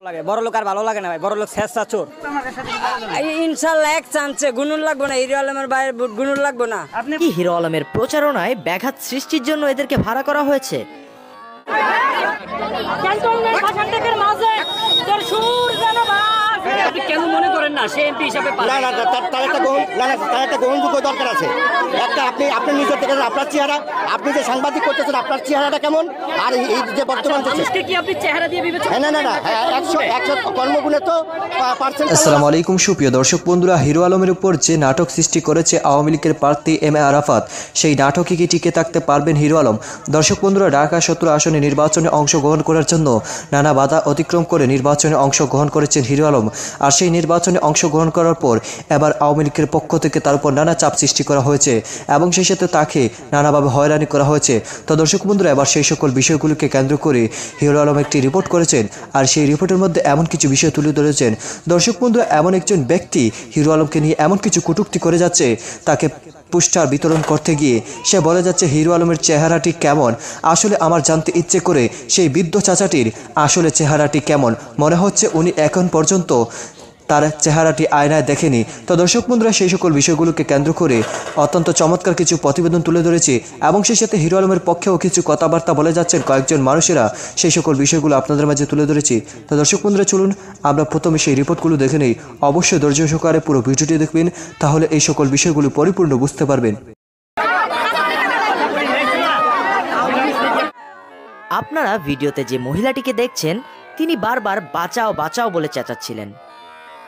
লাগে বড় লোক আর ভালো লাগে না ভাই, বড় লোক শেষা চোর। ইনশাআল্লাহ এক চান্সে গুনুর লাগবে না, হিরো আলমের বাইরে গুনুর লাগবে না। আপনি কি হিরো আলমের প্রচারণায় ব্যাঘাত সৃষ্টির জন্য এদেরকে ভাড়া করা হয়েছে? আপনি কেন মনে করেন না সে এমপি হিসাবে পারে? না তার একটা গ্রহণযোগ্য দরকার আছে। একটা আপনি নিজের থেকে আপনার চেহারা, আপনি যে সাংবাদিক করতেছেন আপনার চেহারাটা কেমন, আর এই যে বর্তমান কি আপনি চেহারা দিয়ে বিবেচনা? না 100 কর্মগুণে তো পার্সেন্ট। আসসালামু আলাইকুম সুপ্রিয় দর্শক বন্ধুরা, হিরো আলমের উপর যে নাটক সৃষ্টি করেছে আওয়ামী লীগের প্রার্থী এম এ আরাফাত, সেই নাটকে কি টিকে থাকতে পারবেন হিরো আলম? দর্শক বন্ধুরা, ঢাকা 17 আসনে নির্বাচনে অংশগ্রহণ করার জন্য নানা বাধা অতিক্রম করে নির্বাচনে অংশগ্রহণ করেছেন হিরো আলম। আর সেই নির্বাচনে অংশগ্রহণ করার পর এবার আওয়ামী লীগের পক্ষ থেকে তার উপর নানা চাপ সৃষ্টি করা হয়েছে এবং সেই সাথে তাকে নানাভাবে হয়রানি করা হয়েছে। তো দর্শক বন্ধুরা, এবার সেই সকল বিষয়গুলোকে কেন্দ্র করে হিরো আলম একটি রিপোর্ট করেছেন, আর সেই রিপোর্টের মধ্যে এমন কিছু বিষয় তুলে ধরেছেন। দর্শক বন্ধুরা, এমন একজন ব্যক্তি হিরো আলমকে নিয়ে এমন কিছু কটূক্তি করে যাচ্ছে, তাকে পুরস্কার বিতরণ করতে গিয়ে সে বলে যাচ্ছে হিরো আলমের চেহারাটি কেমন। আসলে আমার জানতে ইচ্ছে করে সেই বৃদ্ধ চাচাটির আসলে চেহারাটি কেমন। মনে হচ্ছে উনি এখন পর্যন্ত তার চেহারাটি আয়নায় দেখেনি। তো দর্শক বন্ধুরা, সেই সকল বিষয়গুলোকে কেন্দ্র করে অত্যন্ত চমৎকার কিছু প্রতিবেদন তুলে ধরেছে এবং সেই সাথে হিরো আলমের পক্ষেও কিছু কথাবার্তা বলে যাচ্ছেন কয়েকজন মানুষেরা। সেই সকল বিষয়গুলো আপনাদের মাঝে তুলে ধরেছি। তো দর্শক বন্ধুরা, চলুন আমরা প্রথমে সেই রিপোর্টগুলো দেখে নেই। অবশ্যই ধৈর্য সহকারে পুরো ভিডিওটি দেখবেন, তাহলে এই সকল বিষয়গুলো পরিপূর্ণ বুঝতে পারবেন। আপনারা ভিডিওতে যে মহিলাটিকে দেখছেন, তিনি বারবার বাঁচাও বাঁচাও বলে চেঁচাচ্ছিলেন।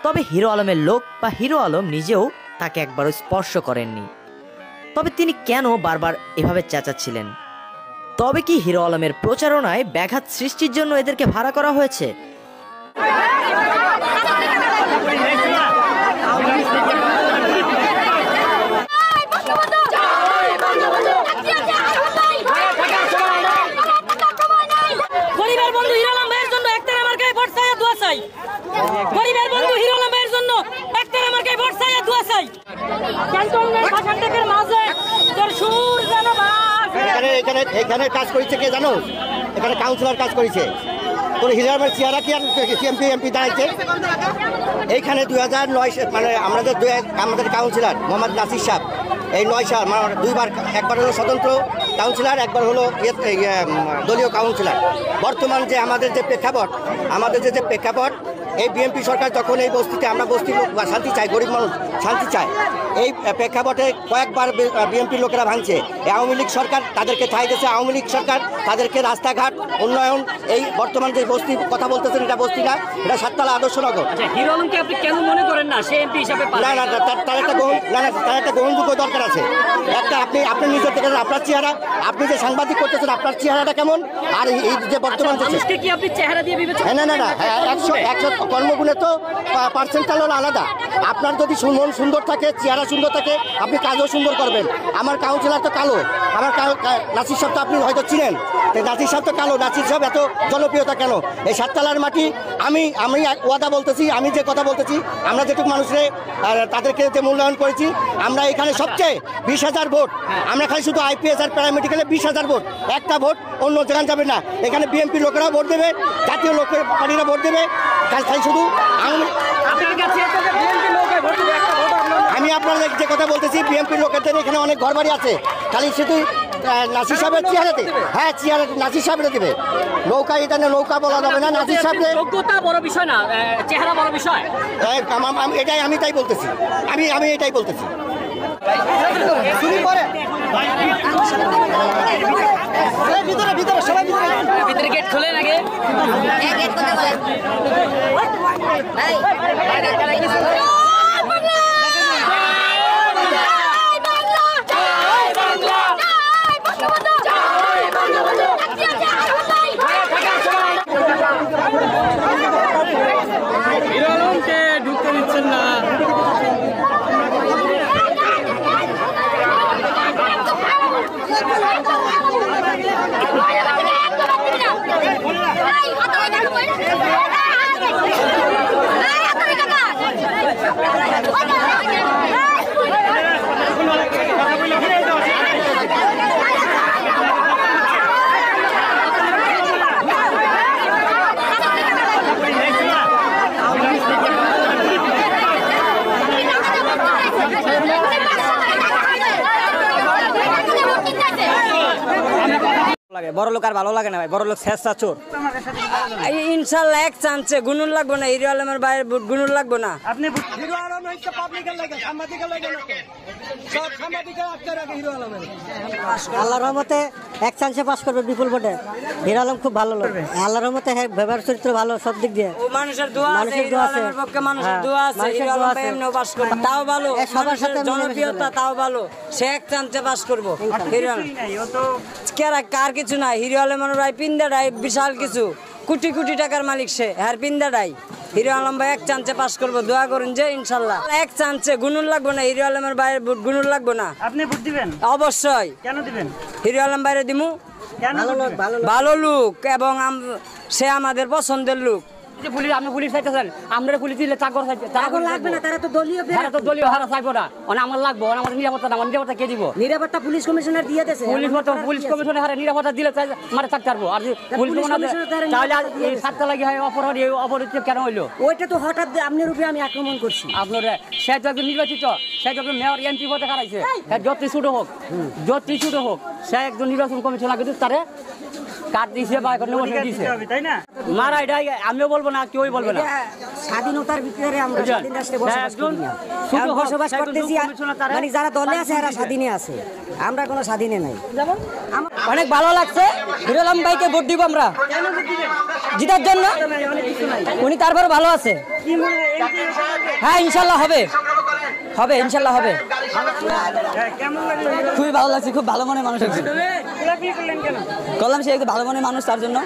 তবে হিরো আলমের লোক বা হিরো আলম নিজেও তাকে একবারও স্পর্শ করেননি। তবে তিনি কেন বারবার এভাবে চেঁচাচ্ছিলেন? তবে কি হিরো আলমের প্রচারণায় ব্যাঘাত সৃষ্টির জন্য এদেরকে ভাড়া করা হয়েছে? গরিবের বন্ধু হিরো আলমের জন্য একটার আমাকে ভোট চাই আর দোয়া চাই। ক্যান্টনমেন্ট ভাষাটাকের মাঝে তোর সুর যেন এখানে কাজ করেছে কে জানো? এখানে কাউন্সিলর কাজ করেছে। তোর হিরো আলমের চেহারা কি আর এমপি দাঁড়াইছে? এইখানে 2009 মানে আমাদের কাউন্সিলর মোহাম্মদ নাসির সাহেব, এই 9 সাল মানে দুইবার, একবার হলো স্বতন্ত্র কাউন্সিলর, একবার হলো দলীয় কাউন্সিলর। বর্তমান যে আমাদের যে প্রেক্ষাপট, এই বিএনপি সরকার যখন এই বস্তিতে, আমরা বস্তির লোক শান্তি চাই, গরিব মানুষ শান্তি চায়, এই প্রেক্ষাপটে কয়েকবার বিএনপির লোকেরা ভাঙছে। আওয়ামী লীগ সরকার তাদেরকে ঠাঁই দিয়েছে, আওয়ামী লীগ সরকার তাদেরকে রাস্তাঘাট উন্নয়ন, এই বর্তমান যে বস্তি কথা বলতেছেন, এটা বস্তি না, এটা সাততলা আদর্শনগর। হিরো আলমকে আপনি কেন মনে করেন না সে এমপি হিসাবে পারে? না তার একটা গ্রহণযোগ্য দরকার আছে। একটা আপনি নিজের থেকে আপনার চেহারা, আপনি যে সাংবাদিক করতেছেন আপনার চেহারাটা কেমন, আর এই যে বর্তমান কি আপনি চেহারা দিয়ে বিবেচনা? না 100 কর্মগুণে তো পার্সেন্টাল হলো আলাদা। আপনার যদি মন সুন্দর থাকে, চেহারা সুন্দর থাকে, আপনি কাজও সুন্দর করবেন। আমার কাউন্সিলর তো কালো, আমার নাসির সাহেব তো আপনি হয়তো চিনেন, নাসির সাহেব তো কালো। নাসির সাহেব এত জনপ্রিয়তা কেন? এই সাততলার মাটি, আমি ওয়াদা বলতেছি, আমি যে কথা বলতেছি, আমরা যেটুকু মানুষরে তাদেরকে যে মূল্যায়ন করেছি, আমরা এখানে সবচেয়ে 20,000 ভোট, আমরা খালি শুধু আইপিএস আর প্যারামেডিক্যালে 20,000 ভোট, একটা ভোট অন্য জায়গায় যাবে না। এখানে বিএনপি লোকেরা ভোট দেবে, জাতীয় লোকের পার্টিরা ভোট দেবে, খালি শুধু আমি আপনাদের যে কথা বলতেছি, বিএনপির লোকেদের এখানে অনেক ঘরবাড়ি আছে, খালি শুধু নাসির সাহেবের চেহারাতে, হ্যাঁ চেহারা নাসির সাহেবরা দেবে। নৌকা, এটা নৌকা বলা যাবে না, নাসির সাহেবের যোগ্যতা বড় বিষয় না, চেহারা বড় বিষয়। আমি তাই বলতেছি, আমি এটাই বলতেছি। ভিতরে গেট খোলে নাকি? হিরো আলমকে ঢুকতে দিচ্ছেন না। বড় লোক আর ভালো লাগে না ভাই, বড় লোক শেষা চোর। ইনশাল্লাহ এক চান্সে গুনুন লাগবো না, হিরো আলমের বাইরে গুনুন লাগবো না। আপনি হিরো আলম হচ্ছে পাবলিকের লাগে, সাংবাদিকের লাগে না তো। সব সাংবাদিকের আটকে রাখে হিরো আলমের। আল্লাহর রহমতে এক চান্সে পাস করবে বিপুল ভোটে। হিরো আলম খুব ভালো লোক, আল্লাহর রহমতে ব্যবহার চরিত্র ভালো সব দিক দিয়ে। ও মানুষের দোয়া আছে, মানুষের হিরো দোয়া আছে। আলমের পক্ষে মানুষের দোয়া আছে, মানুষের হিরো দোয়া আলম আছে। এমনিও পাস করবে, তাও ভালো। সবার সাথে মানুষের জনপ্রিয়তা তাও ভালো, সে এক চান্সে পাস করবো। হিরো আলম কার কিছু নাই, হিরো আলমের ভাই পিন্দাটাই বিশাল কিছু, কোটি কোটি টাকার মালিক সে, আর পিন্দাটাই। হিরো আলম ভাই এক চান্সে পাস করবো, দোয়া করুন যে ইনশাল্লাহ এক চান্সে গুনুন লাগবো না, হিরো আলমের বাইরে গুনুন লাগবো না। আপনি ভোট দিবেন? অবশ্যই। কেন দিবেন? হিরো আলম বাইরে দিমু, কেন ভালো লোক এবং সে আমাদের পছন্দের লোক। পুলিশ আপনি পুলিশ চাইতেছেন, আমরা পুলিশ দিলে চাকর লাগবে না, তারা তো দলীয় তারা তো দলীয় হারা চাইবো না, আমার লাগবো, আমাদের নিরাপত্তা না, আমার নিরাপত্তা কে দিব? নিরাপত্তা পুলিশ কমিশনার দিয়ে দিয়েছে। পুলিশ কমিশনে হারে নিরাপত্তা দিলে মানে থাকতে পারবো। আর পুলিশ তাহলে এই সাতটা লাগি হয় অপরাধ, এই অপরাধ কেন হইলো? ওইটা তো হঠাৎ আপনার উপরে আমি আক্রমণ করছি। আপনার সে তো একজন নির্বাচিত, সে তো একজন মেয়র এমপি পদে হারাইছে, যতই ছোট হোক সে একজন নির্বাচন কমিশনার কিন্তু তারে কাট দিয়েছে বা দিয়েছে, তাই না? মারা এটা আমিও বলবো না, কেউই বলবে না। স্বাধীনতার ভিতরে আমরা স্বাধীন রাষ্ট্রে বসবাস করতেছি, মানে যারা দলে আছে এরা স্বাধীনে আছে, আমরা কোনো স্বাধীনে নাই। অনেক ভালো লাগছে, হিরো আলম ভাইকে ভোট দিব আমরা জিতার জন্য। উনি তারপরে ভালো আছে, হ্যাঁ ইনশাল্লাহ হবে, ইনশাল্লাহ হবে। খুবই ভালো লাগছে, খুব ভালো মনের মানুষ আছে। করলাম সে একটু ভালো মনের মানুষ, তার জন্য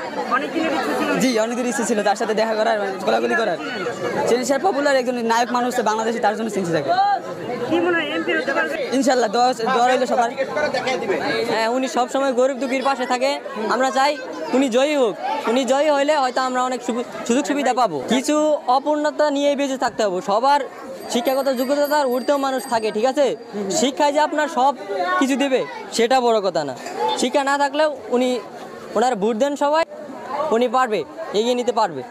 জি অনেকের ইচ্ছে ছিল তার সাথে দেখা করার, গোলাগুলি করার। সে পপুলার একজন নায়ক মানুষ তো বাংলাদেশে, তার জন্য চিন্তা থাকে। ইনশাল্লাহ দোয়া রইল সবার। হ্যাঁ, উনি সবসময় গরিব দুঃখীর পাশে থাকে, আমরা চাই উনি জয়ী হোক। উনি জয়ী হইলে হয়তো আমরা অনেক সুযোগ সুবিধা পাবো। কিছু অপূর্ণতা নিয়ে বেঁচে থাকতে হবে, সবার শিক্ষাগত যোগ্যতার ঊর্ধ্বেও মানুষ থাকে, ঠিক আছে? শিক্ষায় যে আপনার সব কিছু দেবে সেটা বড় কথা না, শিক্ষা না থাকলেও ওনার ভোট দেন সবাই, উনি পারবে, এগিয়ে নিতে পারবে।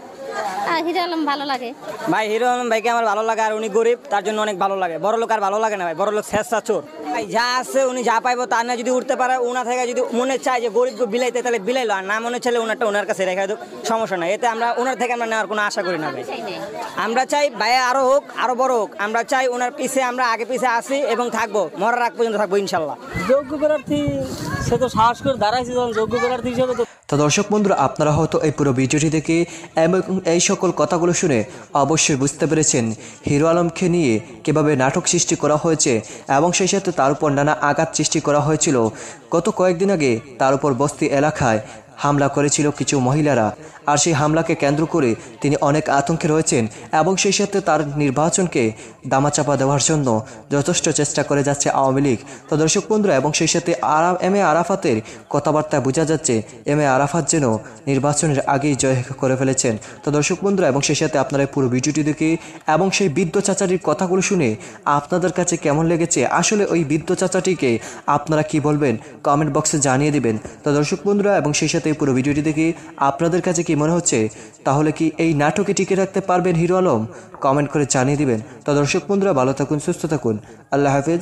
হিরো আলম ভালো লাগে ভাই, হিরো আলম ভাইকে আমার ভালো লাগে, আর উনি গরিব তার জন্য অনেক ভালো লাগে। বড় লোক আর ভালো লাগে না ভাই, বড় লোক শেষা চোর। ভাই যা আছে উনি যা পাইবো তার না যদি উঠতে পারে, ওনা থেকে যদি মনে চায় যে গরিবকে বিলাইতে, তাহলে বিলাইলো, আর না মনে চাইলে ওনারটা ওনার কাছে রেখে দেব, সমস্যা নাই। এতে আমরা ওনার থেকে আমরা নেওয়ার কোনো আশা করি না ভাই। আমরা চাই ভাই আরো হোক, আরো বড় হোক। আমরা চাই ওনার পিছে আমরা আগে পিছে আসি এবং থাকবো, মরার আগ পর্যন্ত থাকবো ইনশাল্লাহ। যোগ্য প্রার্থী সে তো সাহস করে দাঁড়াইছে, যোগ্য প্রার্থী হিসেবে তো দর্শক বন্ধুরা, আপনারা হয়তো এই পুরো ভিডিওটি দেখে এবং এই সকল কথাগুলো শুনে অবশ্যই বুঝতে পেরেছেন হিরো আলমকে নিয়ে কীভাবে নাটক সৃষ্টি করা হয়েছে এবং সেই সাথে তার উপর নানা আঘাত সৃষ্টি করা হয়েছিল। গত কয়েকদিন আগে তার উপর বস্তি এলাকায় হামলা করেছিল কিছু মহিলারা, আর সেই হামলাকে কেন্দ্র করে তিনি অনেক আতঙ্কে রয়েছেন এবং সেই সাথে তার নির্বাচনকে দামাচাপা দেওয়ার জন্য যথেষ্ট চেষ্টা করে যাচ্ছে আওয়ামী লীগ। তো দর্শক বন্ধুরা, এবং সেই সাথে এম এ আরাফাতের কথাবার্তায় বোঝা যাচ্ছে এম এ আরাফাত যেন নির্বাচনের আগেই জয় করে ফেলেছেন। তো দর্শক বন্ধুরা, এবং সেই সাথে আপনারা পুরো ভিডিওটি দেখে এবং সেই বৃদ্ধ চাচাটির কথাগুলো শুনে আপনাদের কাছে কেমন লেগেছে, আসলে ওই বৃদ্ধ চাচাটিকে আপনারা কি বলবেন কমেন্ট বক্সে জানিয়ে দিবেন। তো দর্শক বন্ধুরা, এবং সেই সাথে পুরো ভিডিওটি দেখে আপনাদের কাছে কি মনে হচ্ছে, তাহলে কি এই নাটকে টিকে রাখতে পারবেন হিরো আলম? কমেন্ট করে জানিয়ে দিবেন। তো দর্শক বন্ধুরা, ভালো থাকুন, সুস্থ থাকুন, আল্লাহ হাফেজ।